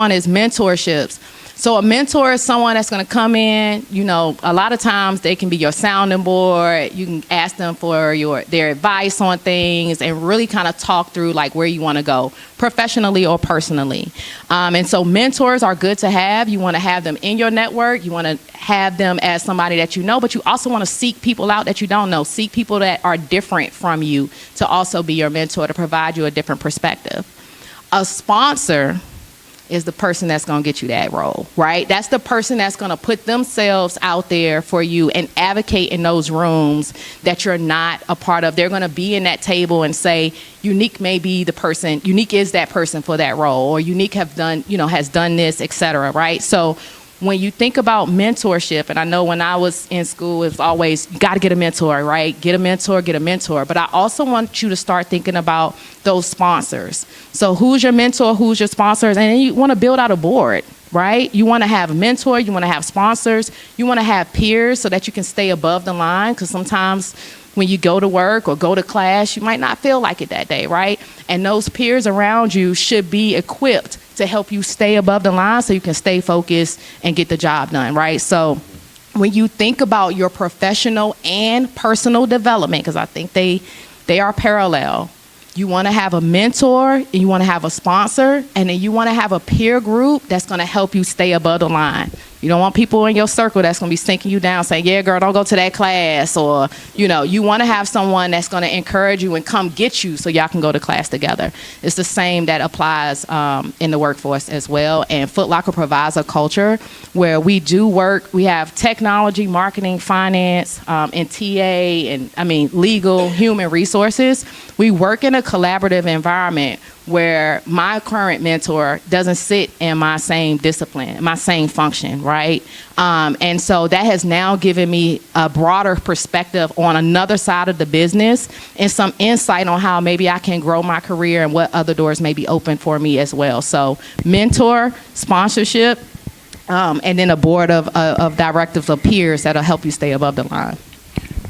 One is mentorships. So a mentor is someone that's going to come in, a lot of times they can be your sounding board. You can ask them for their advice on things and really kind of talk through like where you want to go professionally or personally. And so mentors are good to have. You want to have them in your network. You want to have them as somebody that you know, but you also want to seek people out that you don't know. Seek people that are different from you to also be your mentor, to provide you a different perspective. A sponsor is the person that's going to get you that role, right? That's the person that's going to put themselves out there for you and advocate in those rooms that you're not a part of. They're going to be in that table and say, Unique may be the person, Unique is that person for that role, or Unique has done this, et cetera, right? So when you think about mentorship, and I know when I was in school, it was always, you got to get a mentor, right? Get a mentor, get a mentor. But I also want you to start thinking about those sponsors. So who's your mentor, who's your sponsors? And then you want to build out a board, right? You want to have a mentor, you want to have sponsors, you want to have peers so that you can stay above the line, because sometimes when you go to work or go to class, you might not feel like it that day, right? And those peers around you should be equipped to help you stay above the line so you can stay focused and get the job done, right? So when you think about your professional and personal development, because I think they are parallel, you want to have a mentor, and you want to have a sponsor, and then you want to have a peer group that's going to help you stay above the line. You don't want people in your circle that's going to be sinking you down, saying, yeah, girl, don't go to that class. Or, you want to have someone that's going to encourage you and come get you so y'all can go to class together. It's the same that applies in the workforce as well. And Foot Locker provides a culture where we do work. We have technology, marketing, finance, and TA, and legal, human resources. We work in a collaborative environment where my current mentor doesn't sit in my same discipline, my same function, right? And so that has now given me a broader perspective on another side of the business and some insight on how maybe I can grow my career and what other doors may be open for me as well. So mentor, sponsorship, and then a board of directives of peers that'll help you stay above the line.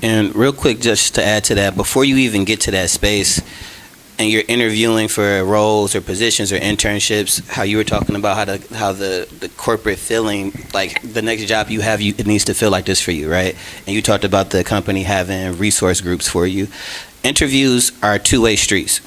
And real quick, just to add to that, before you even get to that space, and you're interviewing for roles or positions or internships, how you were talking about how the corporate feeling, like the next job you have, it needs to feel like this for you, right? And you talked about the company having resource groups for you. Interviews are two-way streets,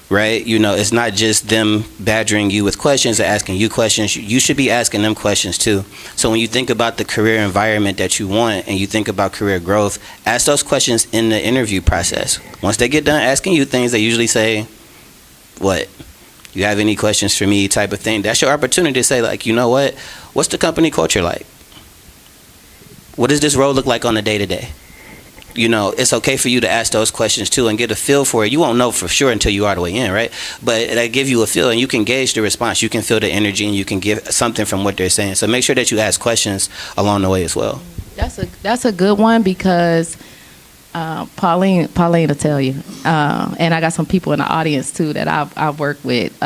right? It's not just them badgering you with questions or asking you questions. You should be asking them questions too. So when you think about the career environment that you want and you think about career growth, ask those questions in the interview process. Once they get done asking you things, they usually say, what? You have any questions for me, type of thing. That's your opportunity to say, like, what's the company culture like? What does this role look like on a day-to-day? It's okay for you to ask those questions too and get a feel for it. You won't know for sure until you are all the way in, right? But that give you a feel, and you can gauge the response. You can feel the energy, and you can give something from what they're saying. So make sure that you ask questions along the way as well. That's a good one, because Pauline will tell you, and I got some people in the audience too that I've worked with.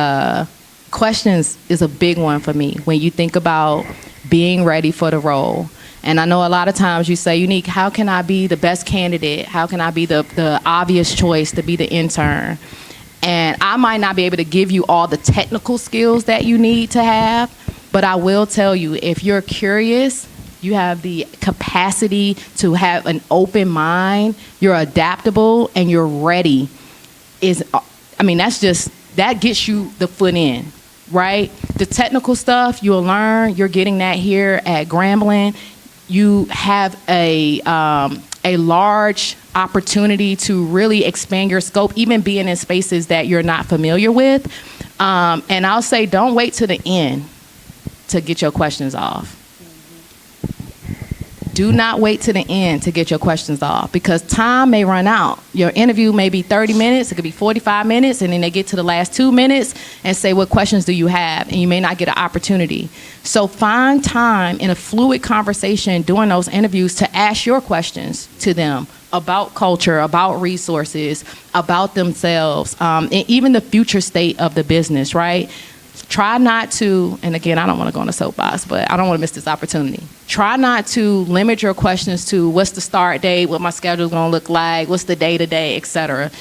Questions is a big one for me when you think about being ready for the role. And I know a lot of times you say, Unique, how can I be the best candidate? How can I be the obvious choice to be the intern? And I might not be able to give you all the technical skills that you need to have, but I will tell you, if you're curious, you have the capacity to have an open mind, you're adaptable, and you're ready, that gets you the foot in, right? The technical stuff you'll learn, you're getting that here at Grambling. You have a large opportunity to really expand your scope, even being in spaces that you're not familiar with. And I'll say, don't wait to the end to get your questions off. Do not wait to the end to get your questions off, because time may run out. Your interview may be 30 minutes, it could be 45 minutes, and then they get to the last 2 minutes and say, what questions do you have? And you may not get an opportunity. So find time in a fluid conversation during those interviews to ask your questions to them about culture, about resources, about themselves, and even the future state of the business, right? Try not to, and again, I don't want to go on a soapbox, but I don't want to miss this opportunity. Try not to limit your questions to what's the start date, what my schedule is going to look like, what's the day-to-day, et cetera.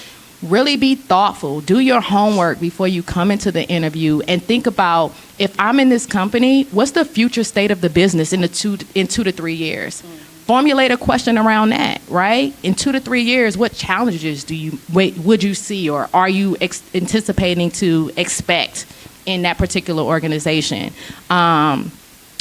really be thoughtful. Do your homework before you come into the interview, and think about, if I'm in this company, what's the future state of the business in 2 to 3 years? Formulate a question around that, right? In 2 to 3 years, what challenges would you see, or are you anticipating to expect in that particular organization?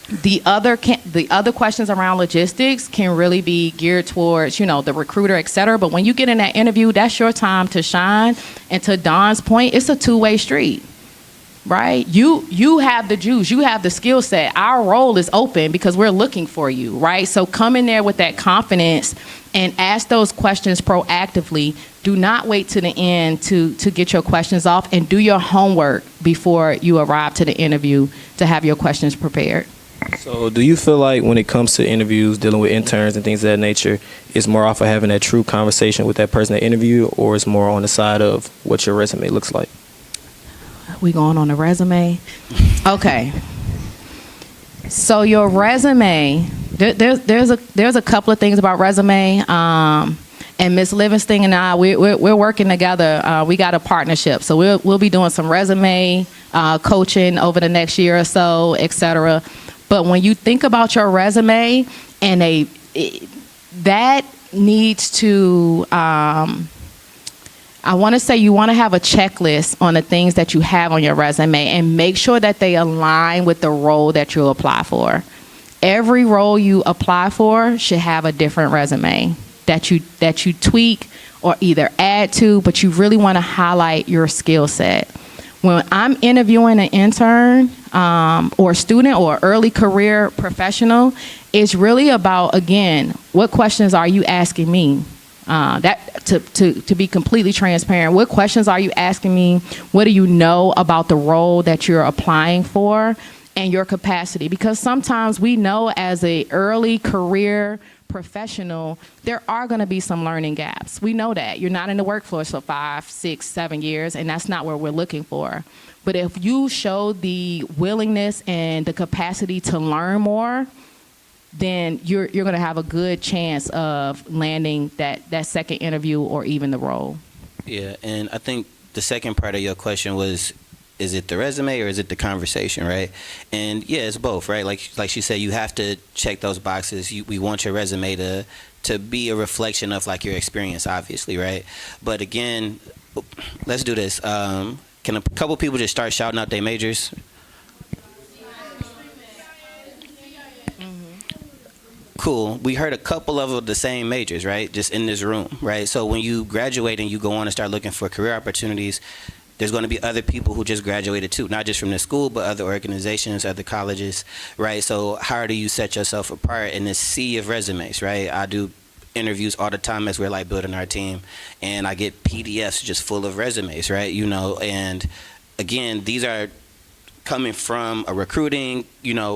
The other questions around logistics can really be geared towards, the recruiter, et cetera. But when you get in that interview, that's your time to shine. And to Don's point, it's a two-way street, right? You have the juice, you have the skill set. Our role is open because we're looking for you, right? So come in there with that confidence and ask those questions proactively. Do not wait to the end to get your questions off, and do your homework before you arrive to the interview to have your questions prepared. So do you feel like when it comes to interviews, dealing with interns and things of that nature, it's more off of having that true conversation with that person that interviewed, or it's more on the side of what your resume looks like? We going on the resume? Okay. So your resume, there's a couple of things about resume. And Ms. Livingston and I, we're working together. We got a partnership, so we'll be doing some resume coaching over the next year or so, et cetera. But when you think about your resume, and that needs to, I want to say you want to have a checklist on the things that you have on your resume, and make sure that they align with the role that you apply for. Every role you apply for should have a different resume that you tweak or either add to, but you really want to highlight your skill set. When I'm interviewing an intern or student or early career professional, it's really about, again, what questions are you asking me? To be completely transparent, what questions are you asking me? What do you know about the role that you're applying for, and your capacity? Because sometimes we know, as a early career professional, there are going to be some learning gaps. We know that. You're not in the workforce for 5, 6, 7 years, and that's not what we're looking for. But if you show the willingness and the capacity to learn more, then you're going to have a good chance of landing that second interview or even the role. Yeah, and I think the second part of your question was, is it the resume or is it the conversation, right? And yeah, it's both, right? Like she said, you have to check those boxes. We want your resume to be a reflection of like your experience, obviously, right? But again, let's do this. Can a couple people just start shouting out their majors? Cool. We heard a couple of the same majors, right? Just in this room, right? So when you graduate and you go on and start looking for career opportunities, there's going to be other people who just graduated too, not just from this school, but other organizations, other colleges, right? So how do you set yourself apart in this sea of resumes, right? I do interviews all the time as we're like building our team, and I get PDFs just full of resumes, right? And again, these are coming from a recruiting,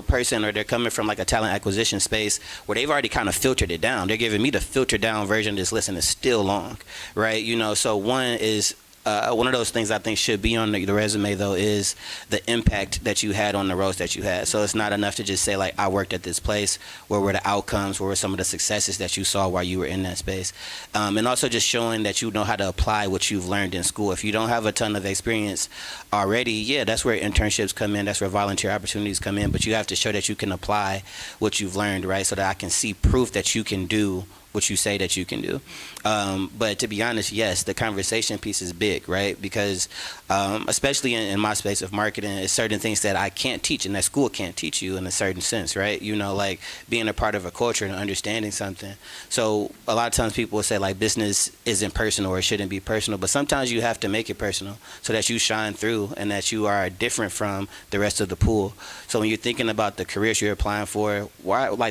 person, or they're coming from like a talent acquisition space where they've already kind of filtered it down. They're giving me the filtered down version of this list, and it's still long, right? So one of those things I think should be on the resume, though, is the impact that you had on the roles that you had. So it's not enough to just say, like, I worked at this place. Where were the outcomes? Where were some of the successes that you saw while you were in that space? And also just showing that you know how to apply what you've learned in school. If you don't have a ton of experience already, yeah, that's where internships come in. That's where volunteer opportunities come in. But you have to show that you can apply what you've learned, right, so that I can see proof that you can do what you say that you can do. But to be honest, yes, the conversation piece is big, right? Because especially in my space of marketing, it's certain things that I can't teach and that school can't teach you in a certain sense, right? Like being a part of a culture and understanding something. So a lot of times people will say like business isn't personal or it shouldn't be personal, but sometimes you have to make it personal so that you shine through and that you are different from the rest of the pool. So when you're thinking about the careers you're applying for,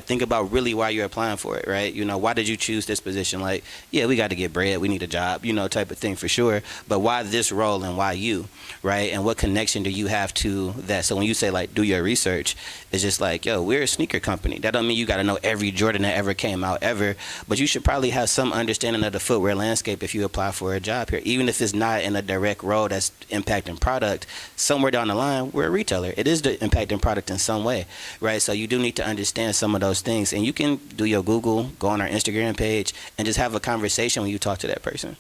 think about really why you're applying for it, right? Why did you choose this position? Like, yeah, we got to get bread, we need a job, type of thing for sure. But why this role and why you, right? And what connection do you have to that? So when you say like do your research, it's just like, yo, we're a sneaker company. That don't mean you got to know every Jordan that ever came out ever, but you should probably have some understanding of the footwear landscape if you apply for a job here, even if it's not in a direct role that's impacting product. Somewhere down the line, we're a retailer. It is the impacting product in some way, right? So you do need to understand some of those things, and you can do your Google, go on our Instagram page, and just have a conversation when you talk to that person.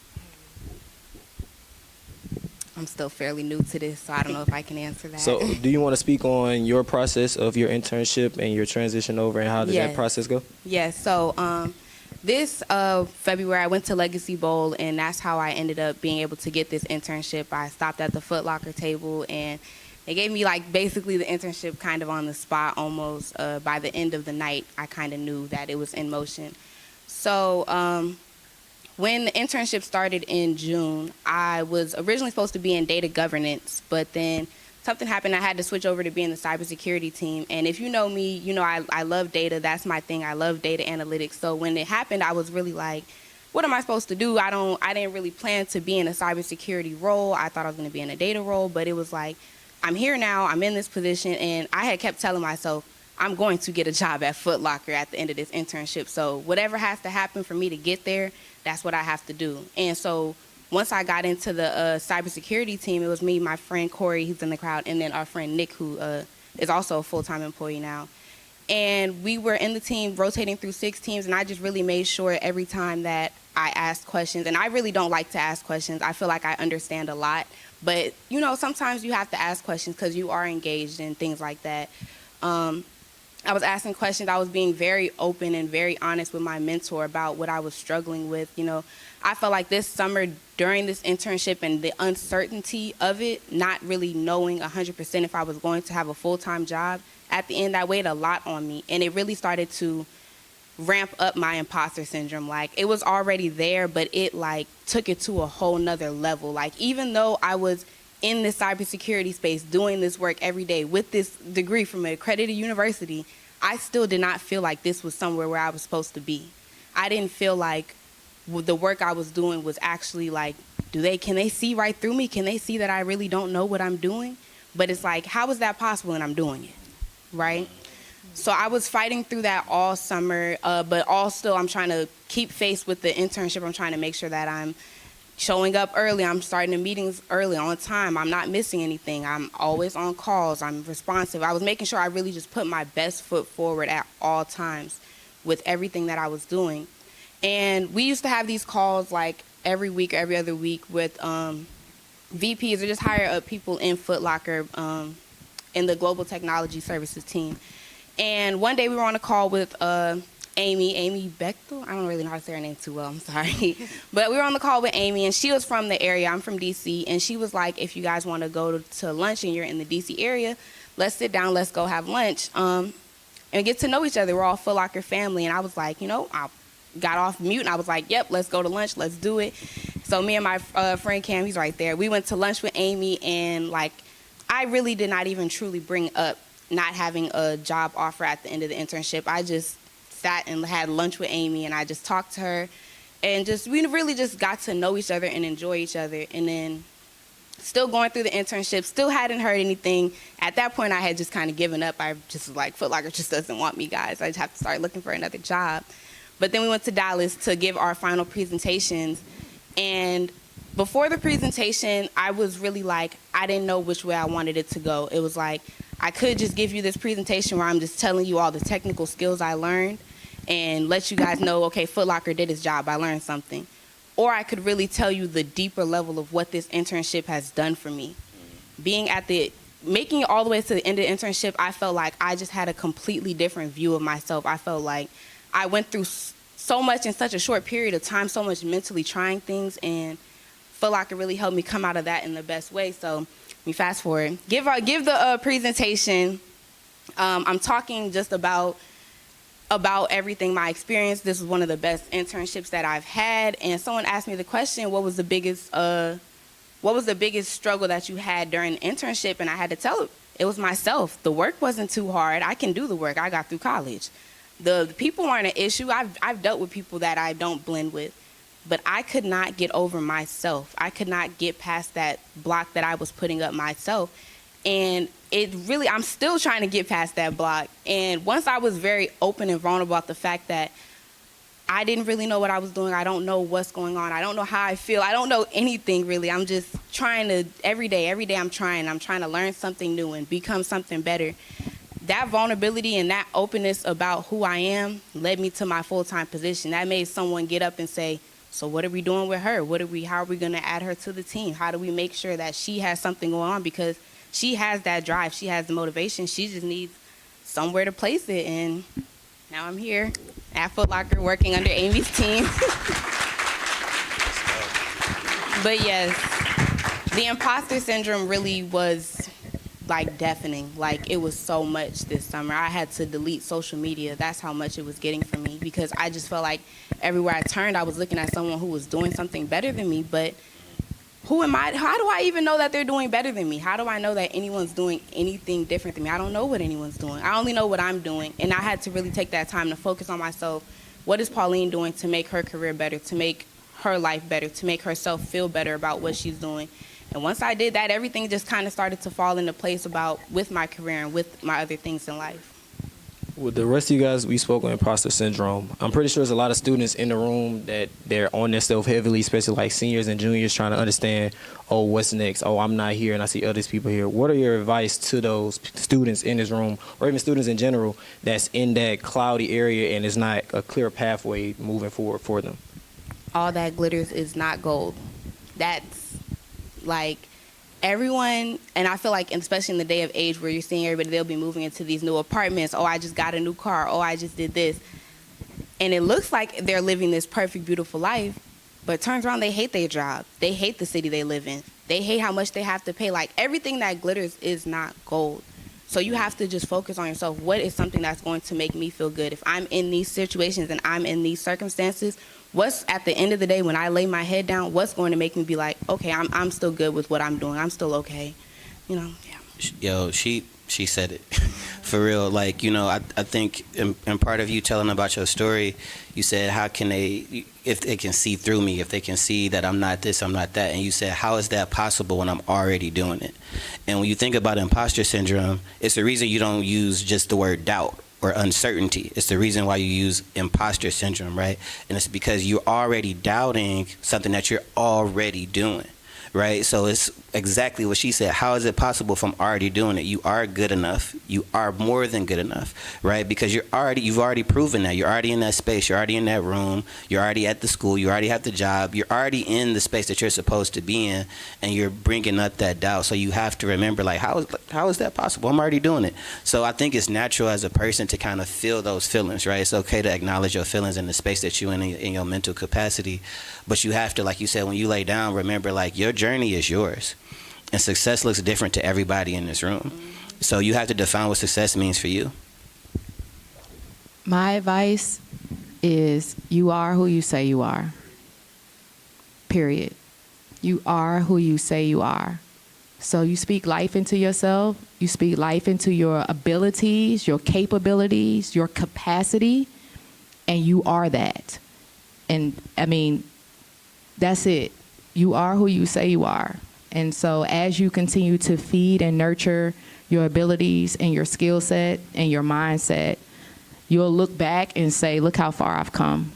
I'm still fairly new to this, so I don't know if I can answer that. So, do you want to speak on your process of your internship and your transition over, and how did that Yes. process go? Yes. So this February, I went to Legacy Bowl, and that's how I ended up being able to get this internship. I stopped at the Foot Locker table, and they gave me like basically the internship kind of on the spot almost. By the end of the night, I kind of knew that it was in motion. So when the internship started in June, I was originally supposed to be in data governance, but then something happened. I had to switch over to being the cybersecurity team. And if you know me, you know I love data. That's my thing. I love data analytics. So when it happened, I was really like, what am I supposed to do? I didn't really plan to be in a cybersecurity role. I thought I was going to be in a data role, but it was like, I'm here now. I'm in this position, and I had kept telling myself, I'm going to get a job at Foot Locker at the end of this internship. So whatever has to happen for me to get there, that's what I have to do. And so once I got into the cybersecurity team, it was me, my friend Corey, he's in the crowd, and then our friend Nick, who is also a full-time employee now. And we were in the team rotating through 6 teams, and I just really made sure every time that I asked questions, and I really don't like to ask questions. I feel like I understand a lot, but, you know, sometimes you have to ask questions because you are engaged in things like that. I was asking questions. I was being very open and very honest with my mentor about what I was struggling with. You know, I felt like this summer during this internship and the uncertainty of it, not really knowing 100% if I was going to have a full-time job, at the end that weighed a lot on me. And it really started to ramp up my imposter syndrome. Like, it was already there, but it like took it to a whole nother level. Like, even though I was in this cybersecurity space doing this work every day with this degree from an accredited university, I still did not feel like this was somewhere where I was supposed to be. I didn't feel like the work I was doing was actually like, can they see right through me? Can they see that I really don't know what I'm doing? But it's like, how is that possible when I'm doing it, right? So I was fighting through that all summer, but also I'm trying to keep pace with the internship. I'm trying to make sure that I'm showing up early. I'm starting the meetings early, on time. I'm not missing anything. I'm always on calls. I'm responsive. I was making sure I really just put my best foot forward at all times with everything that I was doing. And we used to have these calls like every week, every other week with VPs or just higher up people in Foot Locker in the Global Technology Services team. And one day we were on a call with Amy Bechtel. I don't really know how to say her name too well, I'm sorry. But we were on the call with Amy, and she was from the area. I'm from DC, and she was like, if you guys want to go to lunch and you're in the DC area, let's sit down, let's go have lunch and get to know each other. We're all Foot Locker family. And I was like, I got off mute, and I was like, yep, let's go to lunch, let's do it. So me and my friend Cam, he's right there, we went to lunch with Amy, and like, I really did not even truly bring up not having a job offer at the end of the internship. I just sat and had lunch with Amy, and I just talked to her, and we really just got to know each other and enjoy each other. And then still going through the internship, still hadn't heard anything. At that point, I had just kind of given up. I just was like, Foot Locker just doesn't want me, guys. I just have to start looking for another job. But then we went to Dallas to give our final presentations, and before the presentation, I was really like, I didn't know which way I wanted it to go. It was like, I could just give you this presentation where I'm just telling you all the technical skills I learned and let you guys know, okay, Foot Locker did its job, I learned something. Or I could really tell you the deeper level of what this internship has done for me. Making it all the way to the end of the internship, I felt like I just had a completely different view of myself. I felt like I went through so much in such a short period of time, so much mentally trying things, and Foot Locker really helped me come out of that in the best way. So we fast forward, give the presentation. I'm talking just about everything, my experience. This was one of the best internships that I've had. And someone asked me the question, what was the biggest struggle that you had during the internship? And I had to tell it was myself. The work wasn't too hard. I can do the work. I got through college. The people weren't an issue. I've dealt with people that I don't blend with. But I could not get over myself. I could not get past that block that I was putting up myself. And I'm still trying to get past that block. And once I was very open and vulnerable about the fact that I didn't really know what I was doing. I don't know what's going on. I don't know how I feel. I don't know anything really. I'm just trying to, every day I'm trying to learn something new and become something better. That vulnerability and that openness about who I am led me to my full-time position. That made someone get up and say, So what are we doing with her? How are we going to add her to the team? How do we make sure that she has something going on? Because she has that drive. She has the motivation. She just needs somewhere to place it. And now I'm here at Foot Locker working under Amy's team. But yes, the imposter syndrome really was like deafening. Like, it was so much this summer. I had to delete social media. That's how much it was getting from me, because I just felt like everywhere I turned, I was looking at someone who was doing something better than me. But who am I? How do I even know that they're doing better than me? How do I know that anyone's doing anything different than me? I don't know what anyone's doing. I only know what I'm doing. And I had to really take that time to focus on myself. What is Pauline doing to make her career better, to make her life better, to make herself feel better about what she's doing? And once I did that, everything just kind of started to fall into place with my career and with my other things in life. With the rest of you guys, we spoke on imposter syndrome. I'm pretty sure there's a lot of students in the room that they're on themselves heavily, especially like seniors and juniors, trying to understand, oh, what's next? Oh, I'm not here and I see other people here. What are your advice to those students in this room, or even students in general, that's in that cloudy area and is not a clear pathway moving forward for them? All that glitters is not gold. That's like everyone, and I feel like especially in the day of age where you're seeing everybody, they'll be moving into these new apartments. Oh, I just got a new car. Oh, I just did this. And it looks like they're living this perfect, beautiful life, but it turns around, they hate their job. They hate the city they live in. They hate how much they have to pay. Like, everything that glitters is not gold. So you have to just focus on yourself. What is something that's going to make me feel good? If I'm in these situations and I'm in these circumstances, what's at the end of the day when I lay my head down, what's going to make me be like, okay, I'm still good with what I'm doing. I'm still okay. You know, yeah. Yo, she said it. For real. Like, you know, I think in part of you telling about your story, you said, how can they, if they can see through me, if they can see that I'm not this, I'm not that. And you said, how is that possible when I'm already doing it? And when you think about imposter syndrome, it's the reason you don't use just the word doubt or uncertainty. It's the reason why you use imposter syndrome, right? And it's because you're already doubting something that you're already doing, right? So it's exactly what she said. How is it possible if I'm already doing it? You are good enough. You are more than good enough, right? Because you've already proven that. You're already in that space. You're already in that room. You're already at the school. You already have the job. You're already in the space that you're supposed to be in, and you're bringing up that doubt. So you have to remember, like, how is that possible? I'm already doing it. So I think it's natural as a person to kind of feel those feelings, right? It's okay to acknowledge your feelings in the space that you're in your mental capacity, but you have to, like you said, when you lay down, remember, like, your journey is yours. And success looks different to everybody in this room. So you have to define what success means for you. My advice is, you are who you say you are. Period. You are who you say you are. So you speak life into yourself. You speak life into your abilities, your capabilities, your capacity, and you are that. And I mean, that's it. You are who you say you are. And so as you continue to feed and nurture your abilities and your skill set and your mindset, you'll look back and say, look how far I've come.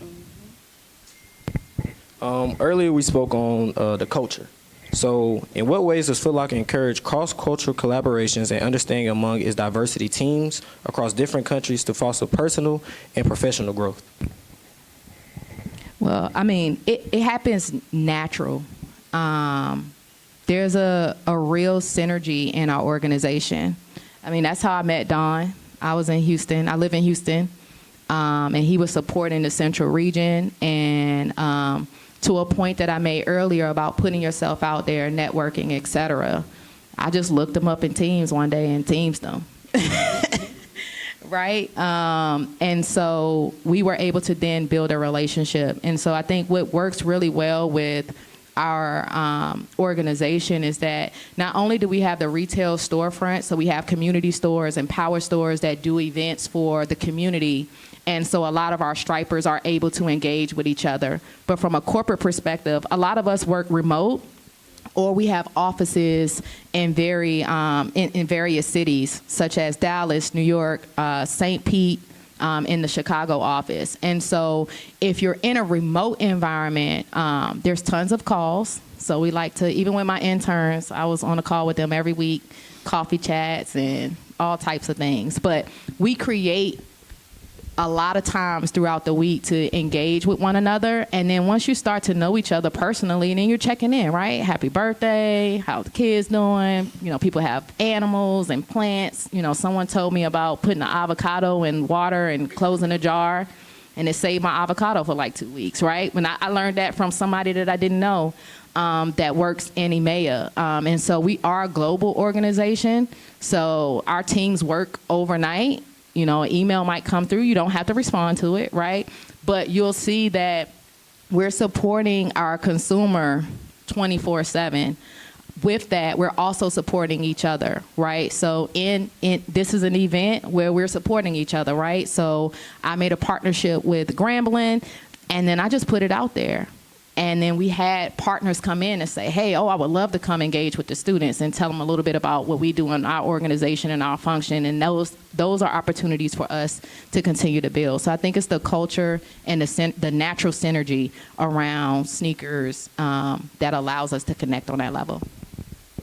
Earlier we spoke on the culture. So in what ways does Foot Locker encourage cross-cultural collaborations and understanding among its diversity teams across different countries to foster personal and professional growth? Well, I mean, it happens natural. There's a real synergy in our organization. I mean, that's how I met Don. I was in Houston. I live in Houston. And he was supporting the central region. And to a point that I made earlier about putting yourself out there, networking, et cetera, I just looked them up in Teams one day and Teams them. Right? And so we were able to then build a relationship. And so I think what works really well with our organization is that not only do we have the retail storefront, so we have community stores and power stores that do events for the community, and so a lot of our stripers are able to engage with each other. But from a corporate perspective, a lot of us work remote, or we have offices in in various cities, such as Dallas, New York, St. Pete, in the Chicago office. And so if you're in a remote environment, there's tons of calls. So we like to, even with my interns, I was on a call with them every week, coffee chats and all types of things. But we create a lot of times throughout the week to engage with one another. And then once you start to know each other personally, then you're checking in, right? Happy birthday, how the kids doing? You know, people have animals and plants. You know, someone told me about putting an avocado in water and closing a jar, and it saved my avocado for like 2 weeks, right? When I learned that from somebody that I didn't know that works in EMEA. And so we are a global organization. So our teams work overnight. You know, an email might come through. You don't have to respond to it, right? But you'll see that we're supporting our consumer 24/7. With that, we're also supporting each other, right? So in this is an event where we're supporting each other, right? So I made a partnership with Grambling, and then I just put it out there. And then we had partners come in and say, hey, I would love to come engage with the students and tell them a little bit about what we do in our organization and our function. And those are opportunities for us to continue to build. So I think it's the culture and the natural synergy around sneakers that allows us to connect on that level.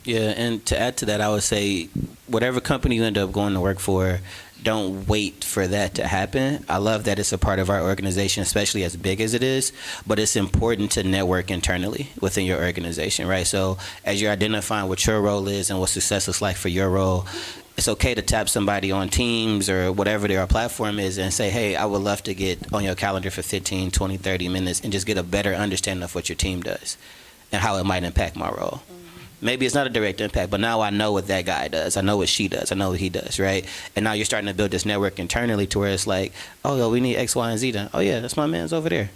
Yeah, and to add to that, I would say whatever company you end up going to work for, don't wait for that to happen. I love that it's a part of our organization, especially as big as it is, but it's important to network internally within your organization, right? So as you're identifying what your role is and what success looks like for your role, it's okay to tap somebody on Teams or whatever their platform is and say, hey, I would love to get on your calendar for 15, 20, 30 minutes and just get a better understanding of what your team does and how it might impact my role. Maybe it's not a direct impact, but now I know what that guy does. I know what she does. I know what he does, right? And now you're starting to build this network internally to where it's like, oh, yo, we need X, Y, and Z done. Oh, yeah, that's my man's over there.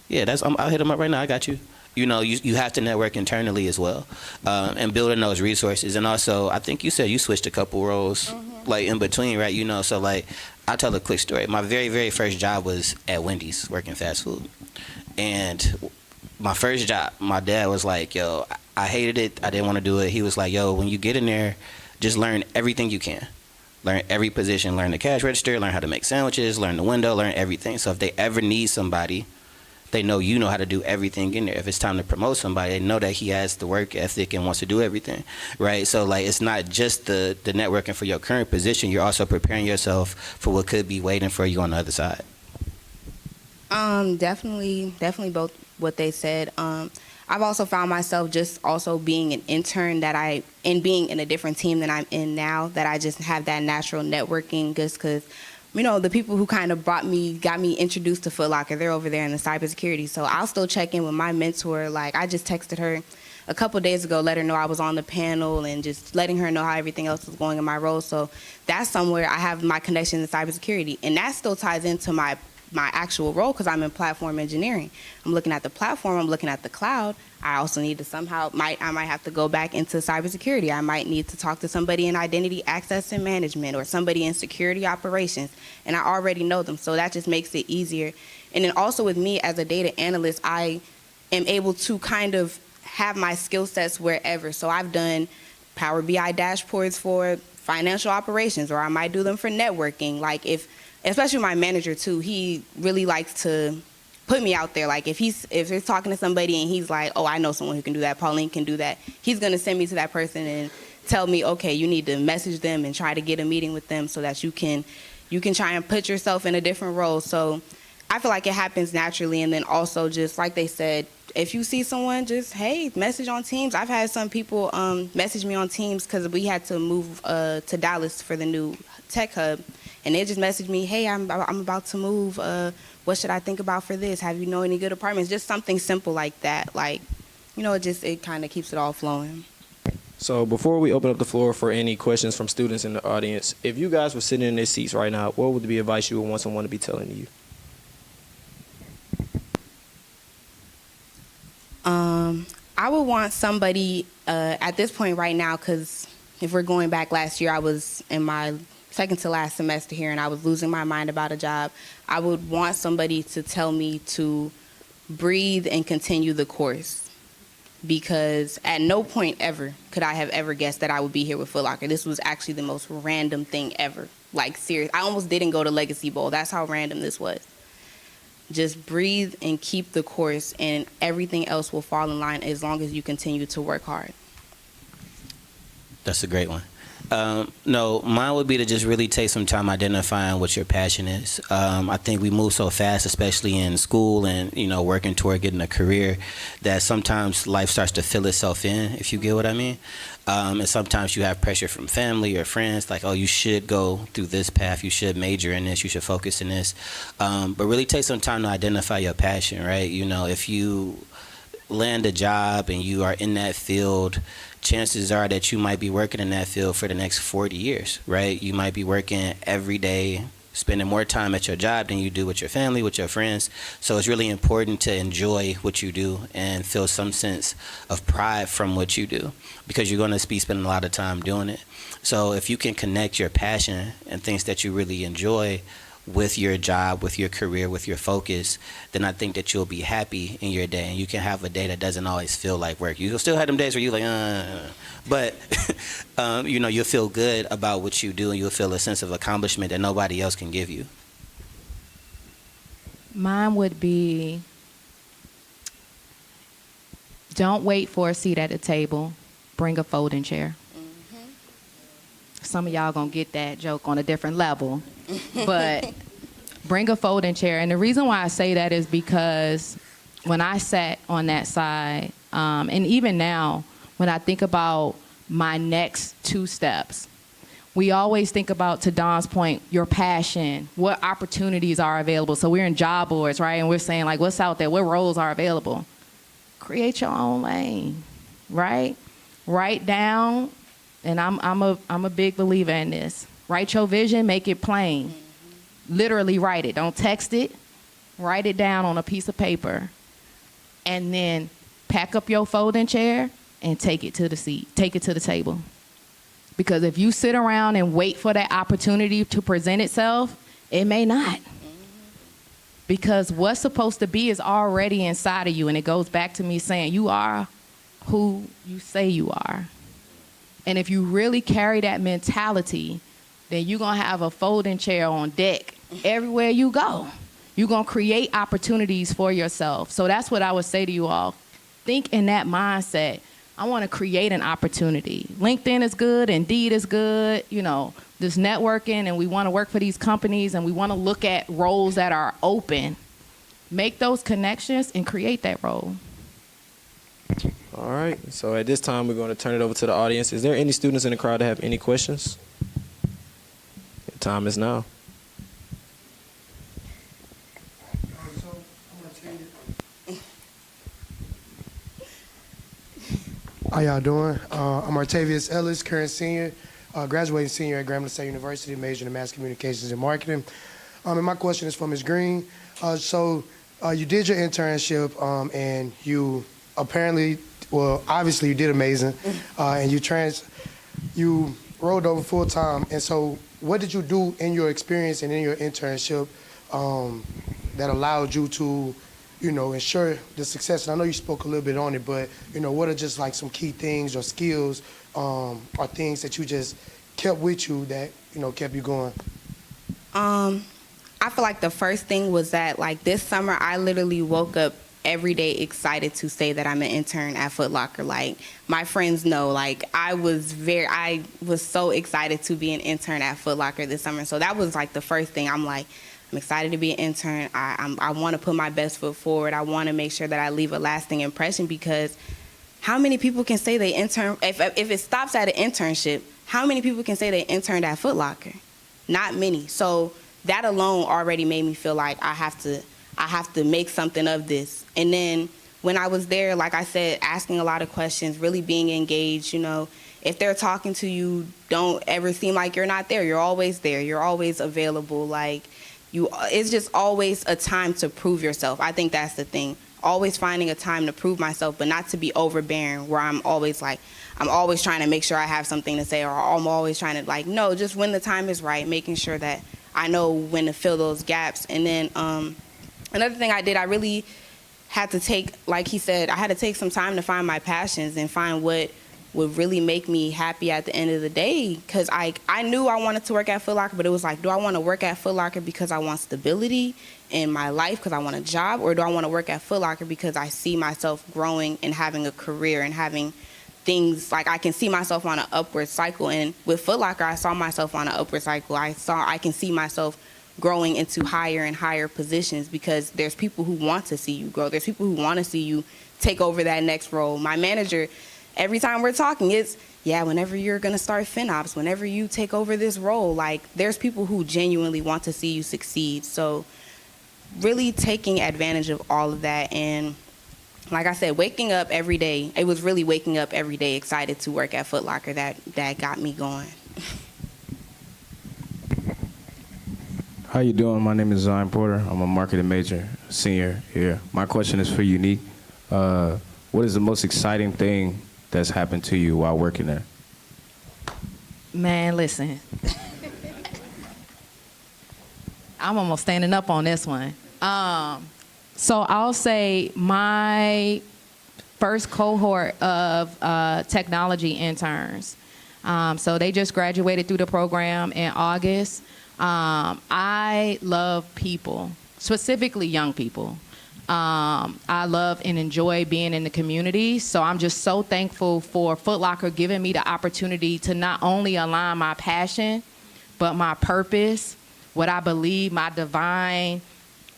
Yeah, I'll hit him up right now. I got you. You know, you have to network internally as well, and building those resources. And also, I think you said you switched a couple roles, like in between, right? You know, so like, I'll tell a quick story. My very, very first job was at Wendy's, working fast food. And my first job, my dad was like, yo, I hated it. I didn't want to do it. He was like, yo, when you get in there, just learn everything you can. Learn every position. Learn the cash register. Learn how to make sandwiches. Learn the window. Learn everything. So if they ever need somebody, they know you know how to do everything in there. If it's time to promote somebody, they know that he has the work ethic and wants to do everything, right? So, like, it's not just the networking for your current position. You're also preparing yourself for what could be waiting for you on the other side. Definitely both what they said. I've also found myself just also being an intern and being in a different team than I'm in now, that I just have that natural networking just because, you know, the people who kind of got me introduced to Foot Locker, they're over there in the cybersecurity. So I'll still check in with my mentor. Like, I just texted her a couple days ago, let her know I was on the panel and just letting her know how everything else was going in my role. So that's somewhere I have my connection in cybersecurity. And that still ties into my actual role because I'm in platform engineering. I'm looking at the platform, I'm looking at the cloud. I also need to I might have to go back into cybersecurity. I might need to talk to somebody in identity access and management or somebody in security operations, and I already know them, so that just makes it easier. And then also with me as a data analyst, I am able to kind of have my skill sets wherever. So I've done Power BI dashboards for financial operations, or I might do them for networking. Like, especially my manager too, he really likes to put me out there. Like, if he's talking to somebody and he's like, oh, I know someone who can do that, Pauline can do that, he's going to send me to that person and tell me, okay, you need to message them and try to get a meeting with them so that you can try and put yourself in a different role. So I feel like it happens naturally. And then also, just like they said, if you see someone, just, hey, message on Teams. I've had some people message me on Teams because we had to move to Dallas for the new tech hub. And they just messaged me, hey, I'm about to move. What should I think about for this? Have you know any good apartments? Just something simple like that. Like, you know, it kind of keeps it all flowing. So before we open up the floor for any questions from students in the audience, if you guys were sitting in their seats right now, what would be advice you would want someone to be telling you? I would want somebody at this point right now, because if we're going back last year, I was in my second to last semester here and I was losing my mind about a job. I would want somebody to tell me to breathe and continue the course, because at no point ever could I have ever guessed that I would be here with Foot Locker. This was actually the most random thing ever. Like, serious. I almost didn't go to Legacy Bowl. That's how random this was. Just breathe and keep the course, and everything else will fall in line as long as you continue to work hard. That's a great one. No, mine would be to just really take some time identifying what your passion is. I think we move so fast, especially in school and working toward getting a career, that sometimes life starts to fill itself in. If you get what I mean, and sometimes you have pressure from family or friends, like, oh, you should go through this path, you should major in this, you should focus in this. But really take some time to identify your passion, right? If you land a job and you are in that field, chances are that you might be working in that field for the next 40 years, right? You might be working every day, spending more time at your job than you do with your family, with your friends. So it's really important to enjoy what you do and feel some sense of pride from what you do, because you're going to be spending a lot of time doing it. So if you can connect your passion and things that you really enjoy with your job, with your career, with your focus, then I think that you'll be happy in your day, and you can have a day that doesn't always feel like work. You'll still have them days where you're like, but you'll feel good about what you do, and you'll feel a sense of accomplishment that nobody else can give you. Mine would be, don't wait for a seat at the table. Bring a folding chair. Some of y'all gonna get that joke on a different level, but bring a folding chair. And the reason why I say that is because when I sat on that side, and even now, when I think about my next two steps, we always think about, to Dawn's point, your passion, what opportunities are available. So we're in job boards, right? And we're saying, like, what's out there? What roles are available? Create your own lane, right? Write down. And I'm a big believer in this. Write your vision, make it plain. Literally write it. Don't text it. Write it down on a piece of paper. And then pack up your folding chair and take it to the seat. Take it to the table. Because if you sit around and wait for that opportunity to present itself, it may not. Because what's supposed to be is already inside of you. And it goes back to me saying, you are who you say you are. And if you really carry that mentality, then you're going to have a folding chair on deck everywhere you go. You're going to create opportunities for yourself. So that's what I would say to you all. Think in that mindset. I want to create an opportunity. LinkedIn is good. Indeed is good. This networking, and we want to work for these companies, and we want to look at roles that are open. Make those connections and create that role. All right. So at this time, we're going to turn it over to the audience. Is there any students in the crowd that have any questions? The time is now. How y'all doing? I'm Artavius Ellis, current senior, graduating senior at Grambling State University, majoring in mass communications and marketing. And my question is for Ms. Green. So you did your internship, and you obviously you did amazing, and you rolled over full time. And so what did you do in your experience and in your internship that allowed you to ensure the success? And I know you spoke a little bit on it, but, what are just like some key things or skills or things that you just kept with you that, kept you going? I feel like the first thing was that, like, this summer, I literally woke up every day excited to say that I'm an intern at Foot Locker. Like, my friends know, like, I was so excited to be an intern at Foot Locker this summer. So that was like the first thing. I'm excited to be an intern. I want to put my best foot forward. I want to make sure that I leave a lasting impression, because how many people can say they intern? If it stops at an internship, how many people can say they interned at Foot Locker? Not many. So that alone already made me feel like I have to make something of this. And then when I was there, like I said, asking a lot of questions, really being engaged. If they're talking to you, don't ever seem like you're not there. You're always there. You're always available. Like, it's just always a time to prove yourself. I think that's the thing. Always finding a time to prove myself, but not to be overbearing, where I'm always trying to make sure I have something to say, or I'm always trying to, no, just when the time is right, making sure that I know when to fill those gaps. And then another thing I did, I really had to take, like he said, I had to take some time to find my passions and find what would really make me happy at the end of the day. Because I knew I wanted to work at Foot Locker, but it was like, do I want to work at Foot Locker because I want stability in my life, because I want a job, or do I want to work at Foot Locker because I see myself growing and having a career and having things, like I can see myself on an upward cycle. And with Foot Locker, I saw myself on an upward cycle. I can see myself growing into higher and higher positions because there's people who want to see you grow. There's people who want to see you take over that next role. My manager, every time we're talking, it's, yeah, whenever you're going to start FinOps, whenever you take over this role, like there's people who genuinely want to see you succeed. So really taking advantage of all of that. And like I said, waking up every day, it was really waking up every day excited to work at Foot Locker that got me going. How you doing? My name is Zion Porter. I'm a marketing major, senior here. My question is for Unique. What is the most exciting thing that's happened to you while working there? Man, listen. I'm almost standing up on this one. So I'll say my first cohort of technology interns. So they just graduated through the program in August. I love people, specifically young people. I love and enjoy being in the community. So I'm just so thankful for Foot Locker giving me the opportunity to not only align my passion, but my purpose, what I believe my divine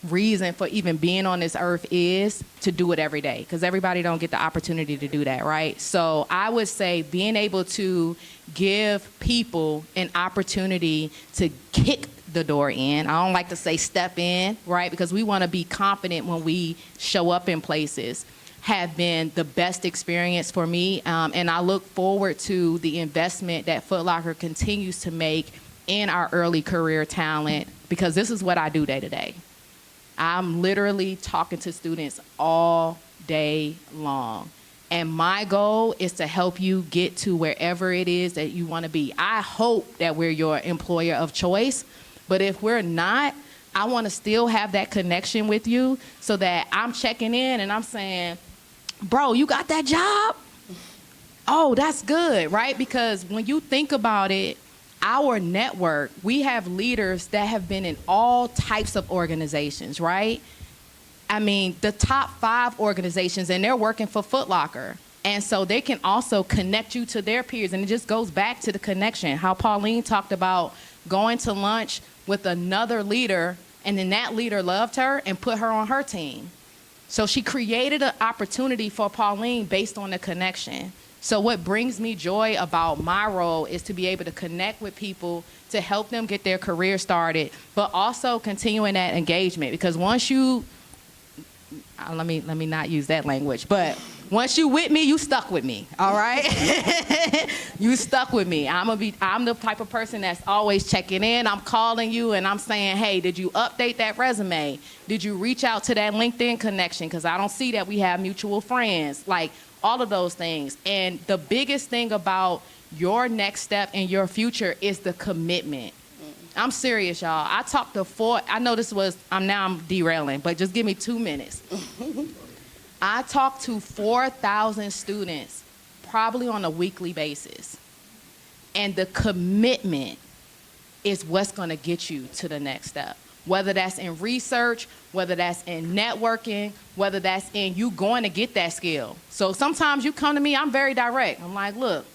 reason for even being on this earth is, to do it every day, because everybody don't get the opportunity to do that, right? So I would say being able to give people an opportunity to kick the door in. I don't like to say step in, right? Because we want to be confident when we show up in places, have been the best experience for me. And I look forward to the investment that Foot Locker continues to make in our early career talent, because this is what I do day to day. I'm literally talking to students all day long. And my goal is to help you get to wherever it is that you want to be. I hope that we're your employer of choice, but if we're not, I want to still have that connection with you so that I'm checking in and I'm saying, bro, you got that job? Oh, that's good, right? Because when you think about it, our network, we have leaders that have been in all types of organizations, right? I mean, the top 5 organizations, and they're working for Foot Locker. And so they can also connect you to their peers. And it just goes back to the connection, how Pauline talked about going to lunch with another leader, and then that leader loved her and put her on her team. So she created an opportunity for Pauline based on the connection. So what brings me joy about my role is to be able to connect with people, to help them get their career started, but also continuing that engagement. Because once you, let me not use that language, but once you with me, you stuck with me, all right? You stuck with me. I'm the type of person that's always checking in. I'm calling you and I'm saying, hey, did you update that resume? Did you reach out to that LinkedIn connection? Because I don't see that we have mutual friends. Like, all of those things. And the biggest thing about your next step in your future is the commitment. I'm serious, y'all. I talked to 4, I know this was, I'm derailing, but just give me 2 minutes. I talked to 4,000 students probably on a weekly basis. And the commitment is what's gonna get you to the next step. Whether that's in research, whether that's in networking, whether that's in you going to get that skill. So sometimes you come to me, I'm very direct. I'm like, look,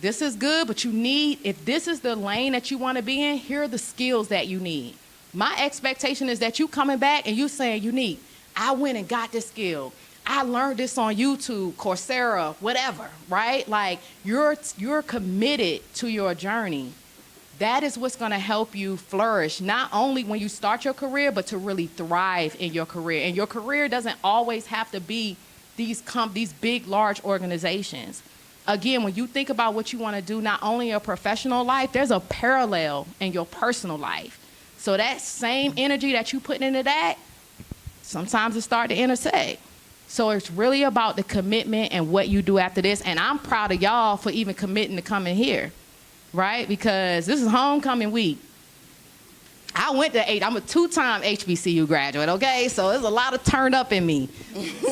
this is good, but you need, if this is the lane that you want to be in, here are the skills that you need. My expectation is that you coming back and you saying, Unique, I went and got this skill. I learned this on YouTube, Coursera, whatever, right? Like you're committed to your journey. That is what's going to help you flourish, not only when you start your career, but to really thrive in your career. And your career doesn't always have to be these big, large organizations. Again, when you think about what you want to do, not only in your professional life, there's a parallel in your personal life. So that same energy that you put into that, sometimes it starts to intersect. So it's really about the commitment and what you do after this. And I'm proud of y'all for even committing to coming here. Right? Because this is homecoming week. I went to I'm a 2-time HBCU graduate, okay? So there's a lot of turned up in me.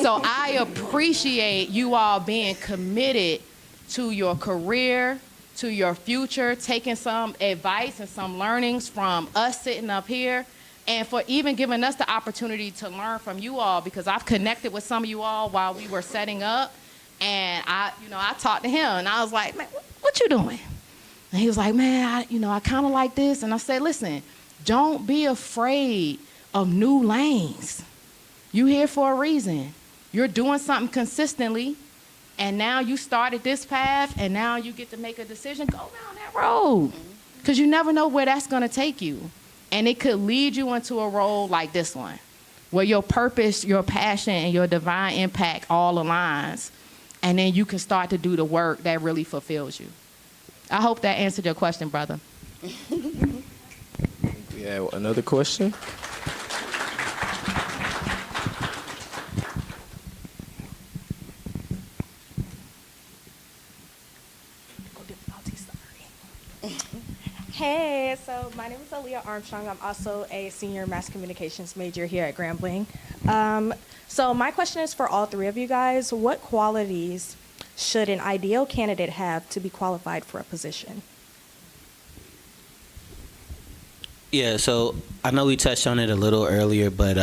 So I appreciate you all being committed to your career, to your future, taking some advice and some learnings from us sitting up here, and for even giving us the opportunity to learn from you all, because I've connected with some of you all while we were setting up. And I talked to him, and I was like, man, what you doing? And he was like, man, I kind of like this. And I said, listen, don't be afraid of new lanes. You here for a reason. You're doing something consistently, and now you started this path, and now you get to make a decision. Go down that road, because you never know where that's going to take you. And it could lead you into a role like this one, where your purpose, your passion, and your divine impact all aligns. And then you can start to do the work that really fulfills you. I hope that answered your question, brother. We have another question. Hey, so my name is Aaliyah Armstrong. I'm also a senior mass communications major here at Grambling. So my question is for all three of you guys. What qualities should an ideal candidate have to be qualified for a position? Yeah, so I know we touched on it a little earlier, but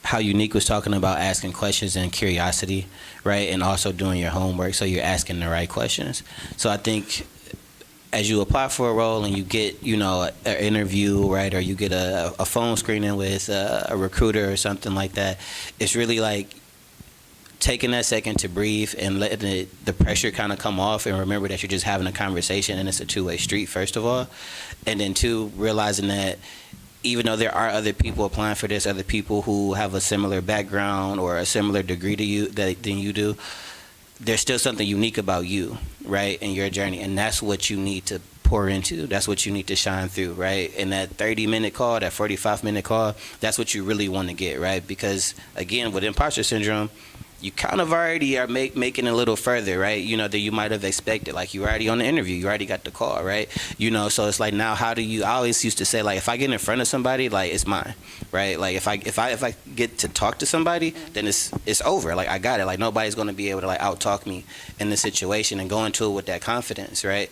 how Unique was talking about asking questions and curiosity, right? And also doing your homework, so you're asking the right questions. So I think as you apply for a role and you get, an interview, right, or you get a phone screening with a recruiter or something like that, it's really like taking that second to breathe and letting the pressure kind of come off, and remember that you're just having a conversation and it's a two-way street, first of all. And then two, realizing that even though there are other people applying for this, other people who have a similar background or a similar degree to you than you do, there's still something unique about you, right, in your journey, and that's what you need to pour into. That's what you need to shine through, right? In that 30-minute call, that 45-minute call, that's what you really want to get, right? Because, again, with imposter syndrome, you kind of already are making it a little further, right? That you might have expected. Like, you're already on the interview. You already got the call, right? So it's like, now how do you, I always used to say, like, if I get in front of somebody, like, it's mine, right? Like, if I get to talk to somebody, then it's over. Like, I got it. Like, nobody's going to be able to, like, out-talk me in this situation, and go into it with that confidence, right?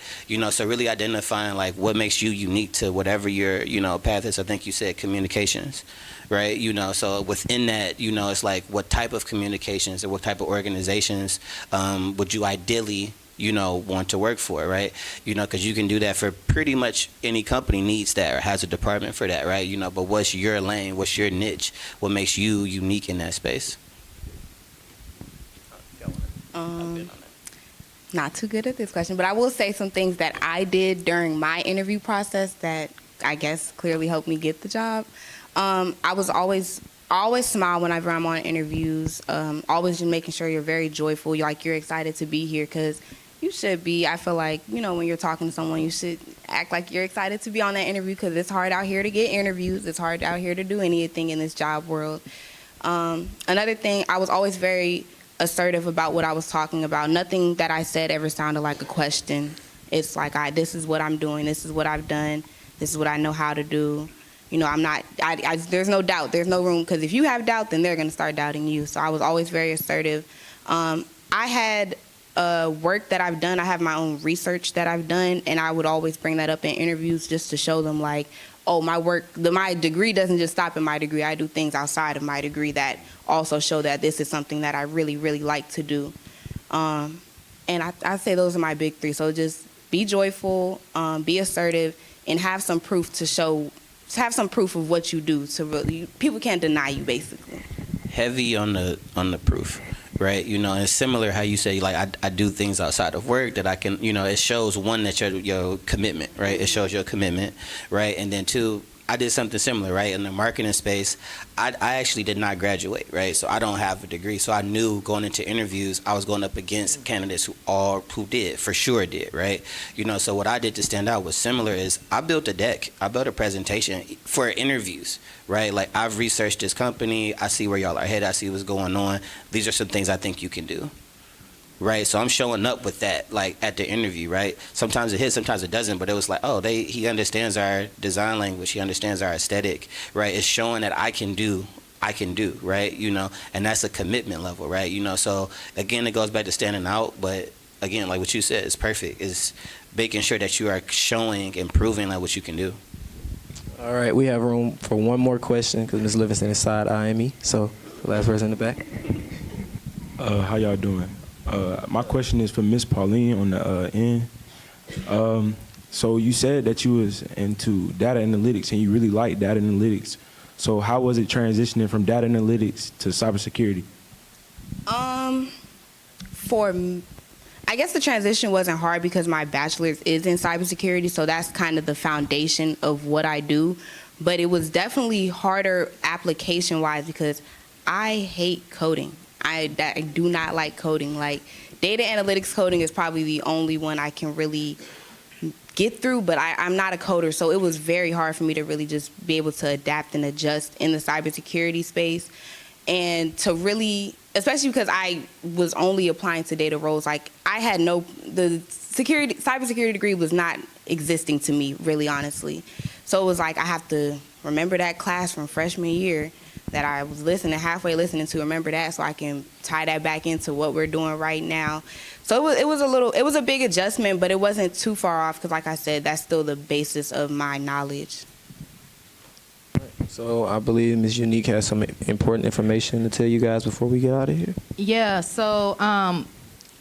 So really identifying, like, what makes you unique to whatever your, path is. I think you said communications, right? So within that, it's like, what type of communications or what type of organizations would you ideally, want to work for, right? Because you can do that for pretty much any company needs that or has a department for that, right? But what's your lane? What's your niche? What makes you unique in that space? Not too good at this question, but I will say some things that I did during my interview process that I guess clearly helped me get the job. I was always smile whenever I'm on interviews. Always just making sure you're very joyful, you're excited to be here, because you should be. I feel like, when you're talking to someone, you should act like you're excited to be on that interview, because it's hard out here to get interviews. It's hard out here to do anything in this job world. Another thing, I was always very assertive about what I was talking about. Nothing that I said ever sounded like a question. It's like, this is what I'm doing. This is what I've done. This is what I know how to do. There's no doubt. There's no room, because if you have doubt, then they're going to start doubting you. So I was always very assertive. I had work that I've done. I have my own research that I've done, and I would always bring that up in interviews just to show them, like, oh, my work, my degree doesn't just stop in my degree. I do things outside of my degree that also show that this is something that I really, really like to do. And I say those are my big three. So just be joyful, be assertive, and have some proof to show. Have some proof of what you do, so really people can't deny you, basically. Heavy on the proof, right? And similar how you say, like, I do things outside of work that I can, it shows, one, that your commitment, right? It shows your commitment, right? And then two, I did something similar, right? In the marketing space, I actually did not graduate, right? So I don't have a degree. So I knew going into interviews, I was going up against candidates who did, for sure did, right? So what I did to stand out was similar is I built a deck. I built a presentation for interviews, right? Like, I've researched this company. I see where y'all are headed. I see what's going on. These are some things I think you can do. Right, so I'm showing up with that, like, at the interview, right? Sometimes it hits, sometimes it doesn't, but it was like, oh, he understands our design language, he understands our aesthetic, right? It's showing that I can do, right? And that's a commitment level, right? So again, it goes back to standing out, but again, like what you said, it's perfect. It's making sure that you are showing and proving, like, what you can do. All right, we have room for one more question because Ms. Livingston is side eyeing me. So, the last person in the back. How y'all doing? My question is for Miss Pauline on the end. So you said that you was into data analytics and you really like data analytics. So how was it transitioning from data analytics to cybersecurity? I guess the transition wasn't hard because my bachelor's is in cybersecurity, so that's kind of the foundation of what I do. But it was definitely harder application-wise because I hate coding. I do not like coding. Like, data analytics coding is probably the only one I can really get through, but I'm not a coder, so it was very hard for me to really just be able to adapt and adjust in the cybersecurity space. And to really, especially because I was only applying to data roles, like I had the cybersecurity degree was not existing to me, really honestly. So it was like I have to remember that class from freshman year that I was halfway listening to, remember that so I can tie that back into what we're doing right now. So it was a big adjustment, but it wasn't too far off because, like I said, that's still the basis of my knowledge. So I believe Ms. Unique has some important information to tell you guys before we get out of here. Yeah, so I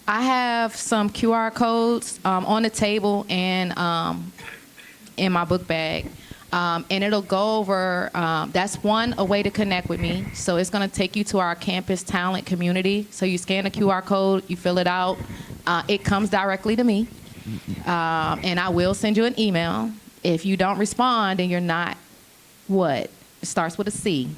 have some QR codes on the table and in my book bag. And it'll go over, that's a way to connect with me. So it's going to take you to our campus talent community. So you scan the QR code, you fill it out. It comes directly to me. And I will send you an email. If you don't respond, then you're not what? It starts with a C.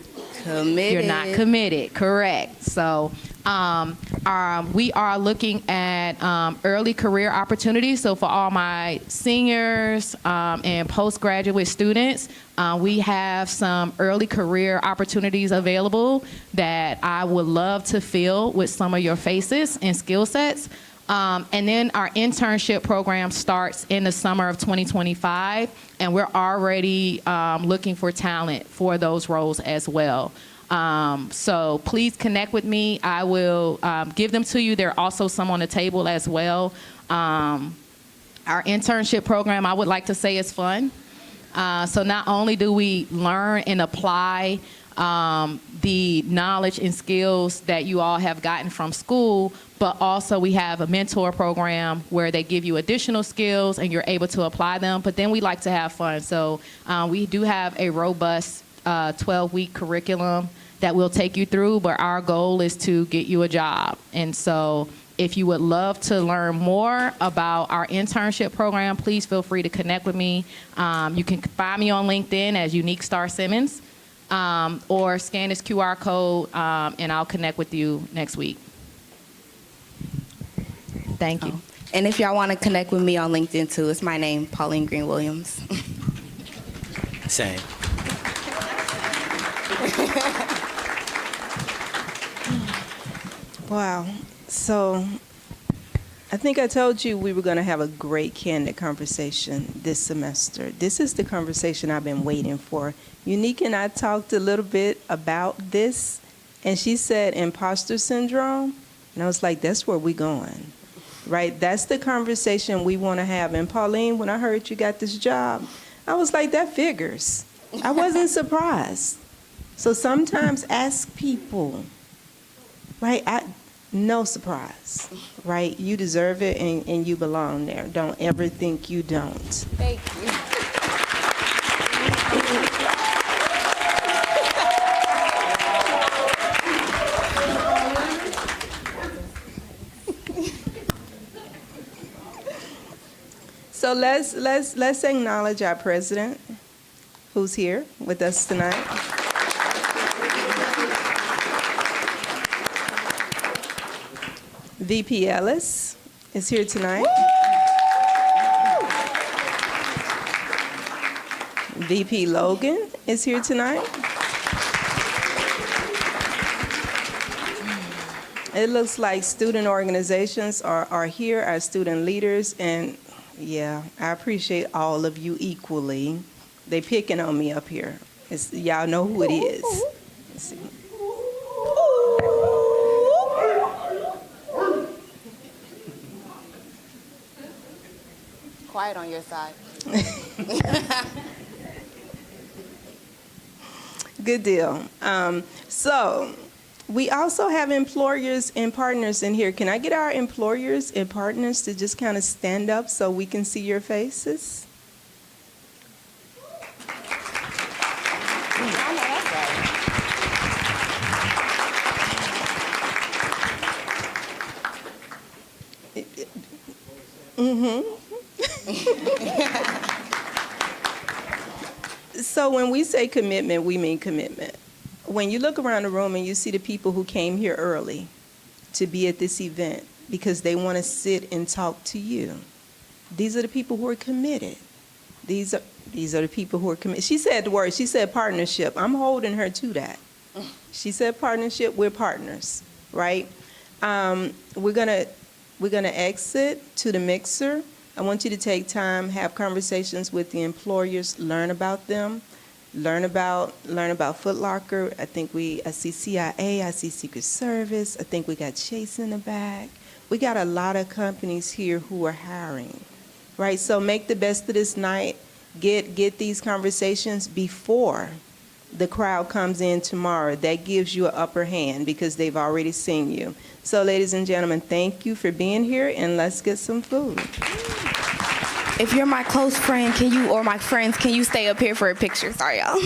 Committed. You're not committed, correct. So we are looking at early career opportunities. So for all my seniors and postgraduate students, we have some early career opportunities available that I would love to fill with some of your faces and skill sets. And then our internship program starts in the summer of 2025, and we're already looking for talent for those roles as well. So please connect with me. I will give them to you. There are also some on the table as well. Our internship program, I would like to say, is fun. So not only do we learn and apply the knowledge and skills that you all have gotten from school, but also we have a mentor program where they give you additional skills and you're able to apply them. But then we like to have fun. So we do have a robust 12-week curriculum that we'll take you through, but our goal is to get you a job. And so if you would love to learn more about our internship program, please feel free to connect with me. You can find me on LinkedIn as Unique Star Simmons, or scan this QR code, and I'll connect with you next week. Thank you. And if y'all want to connect with me on LinkedIn too, it's my name, Pauline Green Williams. Same. Wow. So I think I told you we were going to have a great candid conversation this semester. This is the conversation I've been waiting for. Unique and I talked a little bit about this, and she said imposter syndrome, and I was like, that's where we're going, right? That's the conversation we want to have. And Pauline, when I heard you got this job, I was like, that figures. I wasn't surprised. So sometimes ask people, right? No surprise, right? You deserve it and you belong there. Don't ever think you don't. Thank you. So let's acknowledge our president, who's here with us tonight. VP Ellis is here tonight. VP Logan is here tonight. It looks like student organizations are here, our student leaders, and yeah, I appreciate all of you equally. They picking on me up here. Y'all know who it is. Let's see. Quiet on your side. Good deal. So We also have employers and partners in here. Can I get our employers and partners to just kind of stand up so we can see your faces? So when we say commitment, we mean commitment. When you look around the room and you see the people who came here early to be at this event because they want to sit and talk to you, these are the people who are committed. These are the people who are committed. She said the word. She said partnership. I'm holding her to that. She said partnership. We're partners, right? We're gonna exit to the mixer. I want you to take time, have conversations with the employers, learn about them, learn about Foot Locker. I see CIA, I see Secret Service. I think we got Chase in the back. We got a lot of companies here who are hiring, right? So make the best of this night. Get these conversations before the crowd comes in tomorrow. That gives you an upper hand because they've already seen you. So ladies and gentlemen, thank you for being here, and let's get some food. If you're my close friend, or my friends, can you stay up here for a picture? Sorry, y'all.